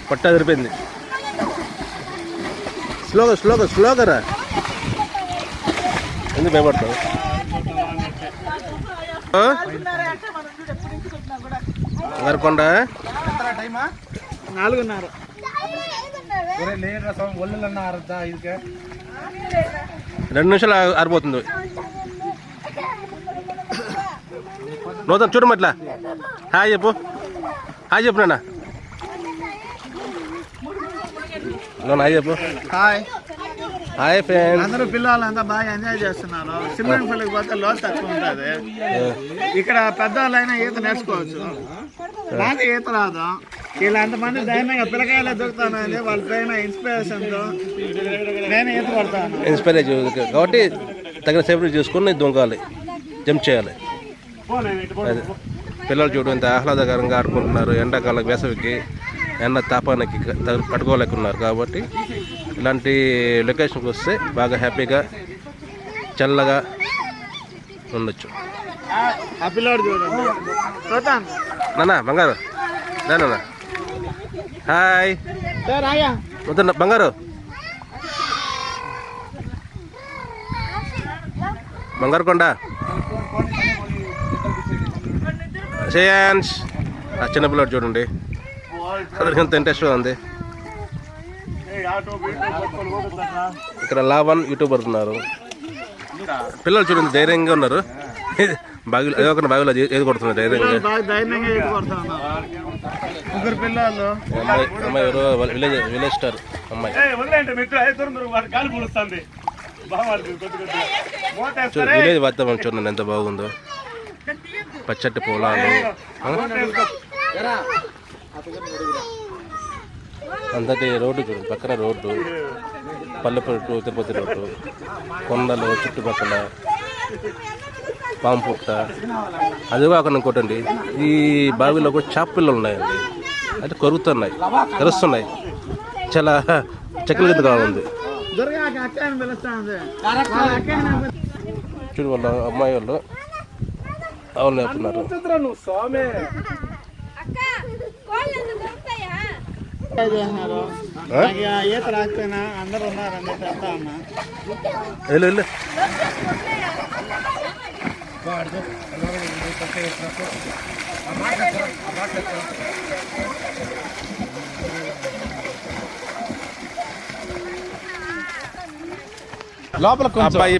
పట్టా సరిపోయింది. స్లోగా రా, ఎందుకు భయపడతావు? గరకొండ 4:30. రెండు నిమిషాలు ఆరిపోతుంది. నూతన్ చూడమట్లా. హాయ్ చెప్పు నాన్న. హాయ్ చెప్పు. Hi friends. అందరూ పిల్లలంతా బాగా ఎంజాయ్ చేస్తున్నారు. స్విమ్మింగ్ పూల్కి పోతే లోతు తక్కువ ఉంటుంది. ఇక్కడ పెద్దవాళ్ళైనా ఈత నేర్చుకోవచ్చు. నాకు ఈత రాదు. వీళ్ళు అంతమంది ధైర్యంగా పిల్లకాయలు దొరుకుతానని వాళ్ళ పైన ఇన్స్పిరేషన్తో నేను ఈత పడతాను. ఇన్స్పైర్ కాబట్టి తగిన సేఫ్టీ చూసుకుని దొంగలి జంప్ చేయాలి. అదే పిల్లలు చూడు ఎంత ఆహ్లాదకరంగా ఆడుకుంటున్నారు. ఎండాకాలం వేసవికి ఎండ తాపానికి పట్టుకోలేకున్నారు. కాబట్టి ఇలాంటి లొకేషన్కి వస్తే బాగా హ్యాపీగా చల్లగా ఉండొచ్చు. నాన్న బంగారు నాన్న. హాయ్ వద్దు బంగారు. బంగారు కొండ శ్రేయాన్స్. ఆ చిన్నపిల్లడు చూడండి ఎంత ఇంట్రెస్ట్గా ఉంది. ఇక్కడ లావన్ యూట్యూబర్ ఉన్నారు. పిల్లలు చూడండి ధైర్యంగా ఉన్నారు. బావిలో ఏదో ఒక బావిలో ఏది కొడుతున్నారు ధైర్యంగా. అమ్మాయి ఎవరో విలేజ్ స్టార్ అమ్మాయి. విలేజ్ వాతావరణం చూడండి ఎంత బాగుందో. పచ్చటి పొలాలు, అంతటి రోడ్డు చూడండి. పక్కన రోడ్డు, పల్లెపూరు టు తిరుపతి రోడ్డు, కొండలు చుట్టుపక్కల, పాము పుట్ట. అది కాకుండా ఇంకోటండి, ఈ బావిలో కూడా చేప పిల్లలు ఉన్నాయండి. అంటే కరుగుతున్నాయి, కరుస్తున్నాయి. చాలా చెక్కల కింద ఉంది. చూడు వాళ్ళ అమ్మాయి వాళ్ళు అవును నేర్పుతున్నారు. ఈత రాకపోయినా అందరూ ఉన్నారండి. చెప్తా ఉన్నా వెళ్ళు. లోపల అబ్బాయి